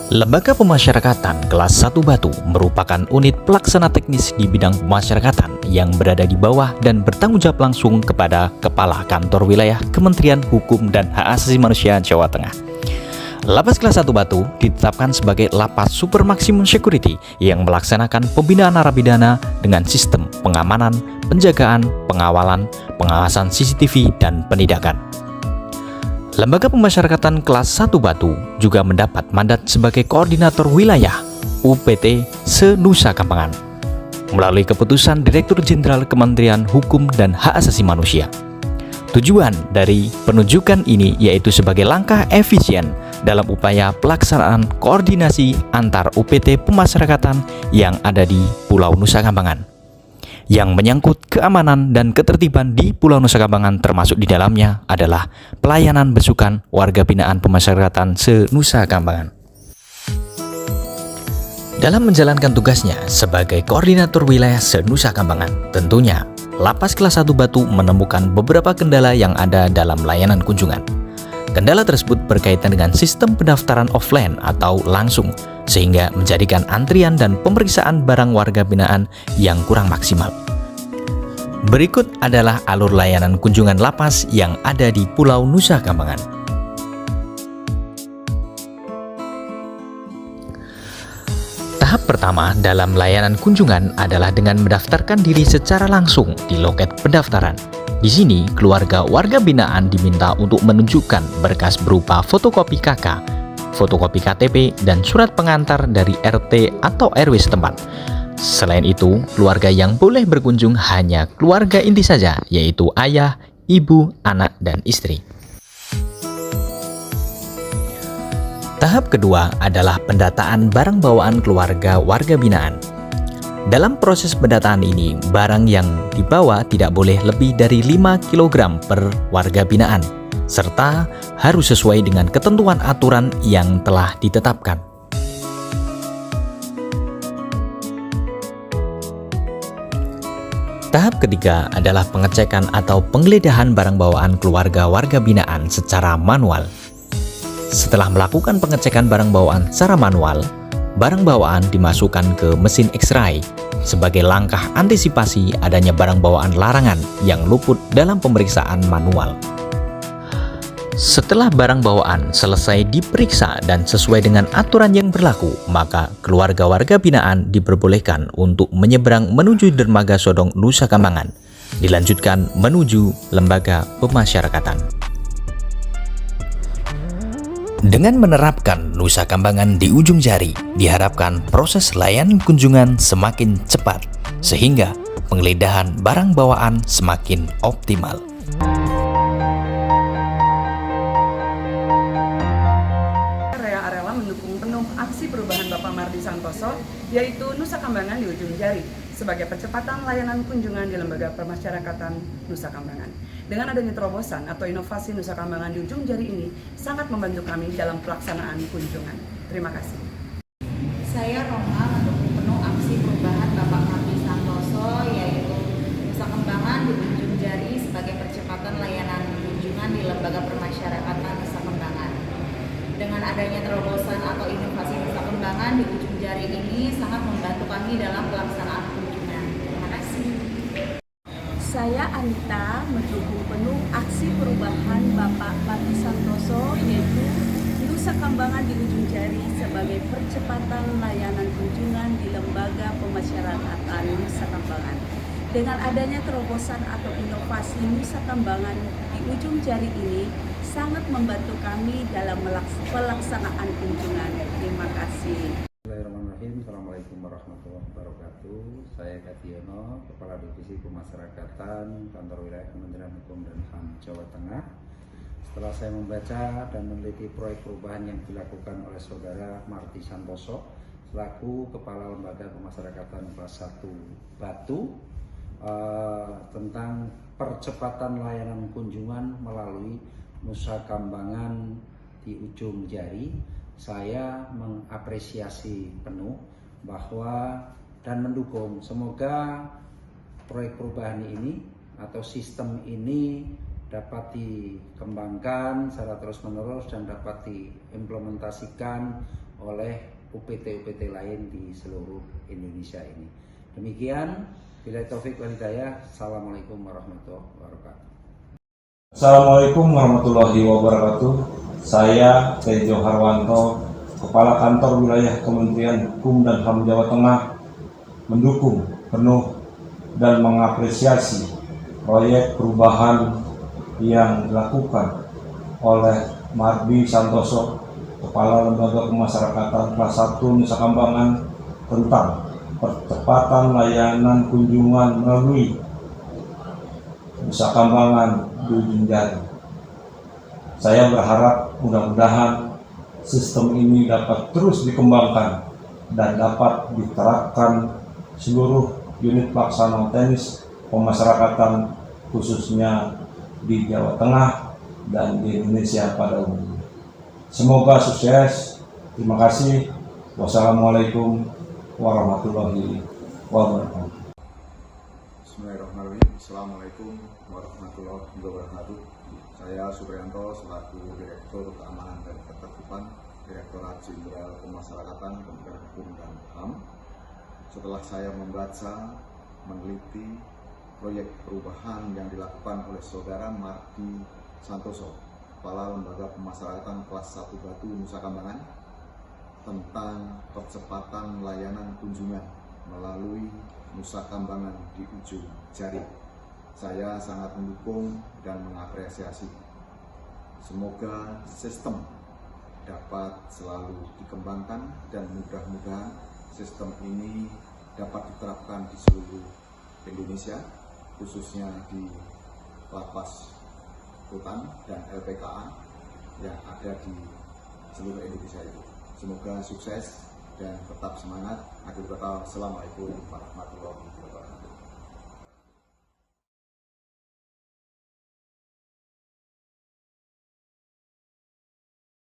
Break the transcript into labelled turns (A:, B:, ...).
A: Lembaga Pemasyarakatan Kelas 1 Batu merupakan unit pelaksana teknis di bidang pemasyarakatan yang berada di bawah dan bertanggung jawab langsung kepada Kepala Kantor Wilayah Kementerian Hukum dan Hak Asasi Manusia Jawa Tengah. Lapas Kelas 1 Batu ditetapkan sebagai lapas super maksimum security yang melaksanakan pembinaan narapidana dengan sistem pengamanan, penjagaan, pengawalan, pengawasan CCTV, dan penindakan. Lembaga Pemasyarakatan Kelas 1 Batu juga mendapat mandat sebagai Koordinator Wilayah UPT se-Nusa Kambangan melalui keputusan Direktur Jenderal Kementerian Hukum dan Hak Asasi Manusia. Tujuan dari penunjukan ini yaitu sebagai langkah efisien dalam upaya pelaksanaan koordinasi antar UPT pemasyarakatan yang ada di Pulau Nusa Kambangan, yang menyangkut keamanan dan ketertiban di Pulau Nusa Kambangan, termasuk di dalamnya adalah pelayanan besukan warga binaan pemasyarakatan se-Nusa Kambangan. Dalam menjalankan tugasnya sebagai Koordinator Wilayah se-Nusa Kambangan, tentunya Lapas Kelas 1 Batu menemukan beberapa kendala yang ada dalam layanan kunjungan. Kendala tersebut berkaitan dengan sistem pendaftaran offline atau langsung, sehingga menjadikan antrian dan pemeriksaan barang warga binaan yang kurang maksimal. Berikut adalah alur layanan kunjungan lapas yang ada di Pulau Nusa Kambangan. Tahap pertama dalam layanan kunjungan adalah dengan mendaftarkan diri secara langsung di loket pendaftaran. Di sini, keluarga warga binaan diminta untuk menunjukkan berkas berupa fotokopi KK, fotokopi KTP, dan surat pengantar dari RT atau RW setempat. Selain itu, keluarga yang boleh berkunjung hanya keluarga inti saja, yaitu ayah, ibu, anak, dan istri. Tahap kedua adalah pendataan barang bawaan keluarga warga binaan. Dalam proses pendataan ini, barang yang dibawa tidak boleh lebih dari 5 kg per warga binaan, serta harus sesuai dengan ketentuan aturan yang telah ditetapkan. Tahap ketiga adalah pengecekan atau penggeledahan barang bawaan keluarga warga binaan secara manual. Setelah melakukan pengecekan barang bawaan secara manual, barang bawaan dimasukkan ke mesin X-ray sebagai langkah antisipasi adanya barang bawaan larangan yang luput dalam pemeriksaan manual. Setelah barang bawaan selesai diperiksa dan sesuai dengan aturan yang berlaku, maka keluarga warga binaan diperbolehkan untuk menyeberang menuju dermaga Sodong Nusa Kambangan, dilanjutkan menuju lembaga pemasyarakatan. Dengan menerapkan Nusa Kambangan di ujung jari, diharapkan proses layanan kunjungan semakin cepat, sehingga penggeledahan barang bawaan semakin optimal.
B: Rela mendukung penuh aksi perubahan Bapak Mardi Santoso, yaitu Nusa Kambangan di ujung jari, sebagai percepatan layanan kunjungan di Lembaga Pemasyarakatan Nusa Kambangan. Dengan adanya terobosan atau inovasi Nusa Kambangan di ujung jari ini sangat membantu kami dalam pelaksanaan kunjungan. Terima kasih.
C: Saya Roma mendukung penuh aksi perubahan Bapak Mardi Santoso, yaitu Nusa Kambangan di ujung jari sebagai percepatan layanan kunjungan di Lembaga Pemasyarakatan Nusa Kambangan. Dengan adanya terobosan atau inovasi Nusa Kambangan di ujung jari ini sangat membantu kami dalam pelaksanaan kunjungan. Terima kasih.
D: Saya Anita mendukung penuh aksi perubahan Bapak Mardi Santoso, yaitu Nusa Kambangan di ujung jari sebagai percepatan layanan kunjungan di Lembaga Pemasyarakatan Nusa Kambangan. Dengan adanya terobosan atau inovasi Nusa Kambangan di ujung jari ini sangat membantu kami dalam pelaksanaan kunjungan. Terima kasih.
E: Bismillahirrahmanirrahim. Assalamualaikum warahmatullahi wabarakatuh. Saya Kationo, Kepala Divisi Pemasyarakatan Kantor Wilayah Kementerian Hukum dan HAM Jawa Tengah. Setelah saya membaca dan meneliti proyek perubahan yang dilakukan oleh Saudara Mardi Santoso selaku Kepala Lembaga Pemasyarakatan Kelas 1 Batu tentang percepatan layanan kunjungan melalui Nusa Kambangan di ujung jari, saya mengapresiasi penuh bahwa dan mendukung semoga proyek perubahan ini atau sistem ini dapat dikembangkan secara terus-menerus dan dapat diimplementasikan oleh UPT-UPT lain di seluruh Indonesia ini. Demikian, billahi taufik wal hidayah. Assalamualaikum warahmatullahi wabarakatuh.
F: Assalamualaikum warahmatullahi wabarakatuh. Saya Tejo Harwanto, Kepala Kantor Wilayah Kementerian Hukum dan HAM Jawa Tengah, mendukung penuh dan mengapresiasi proyek perubahan yang dilakukan oleh Mardi Santoso, Kepala Lembaga Pemasyarakatan kelas 1 Nusa Kambangan, tentang percepatan layanan kunjungan melalui Nusa Kambangan di ujung jari. Saya berharap mudah-mudahan sistem ini dapat terus dikembangkan dan dapat diterapkan seluruh unit pelaksana teknis pemasyarakatan, khususnya di Jawa Tengah dan di Indonesia pada umumnya. Semoga sukses. Terima kasih. Wassalamualaikum warahmatullahi wabarakatuh.
G: Bismillahirrahmanirrahim. Assalamualaikum warahmatullahi wabarakatuh. Saya Supriyanto selaku Direktur Keamanan dan Ketertiban Direktorat Jenderal Pemasyarakatan Kementerian Hukum dan HAM. Setelah saya membaca, meneliti proyek perubahan yang dilakukan oleh Saudara Mardi Santoso, Kepala Lembaga Pemasyarakatan kelas 1 Batu Nusa Kambangan, tentang percepatan layanan kunjungan melalui Nusa Kambangan di ujung jari, saya sangat mendukung dan mengapresiasi. Semoga sistem dapat selalu dikembangkan dan mudah-mudahan sistem ini dapat diterapkan di seluruh Indonesia, khususnya di lapas rutan dan LPKA yang ada di seluruh Indonesia itu. Semoga sukses dan tetap semangat. Akhir kata, Assalamualaikum warahmatullahi wabarakatuh.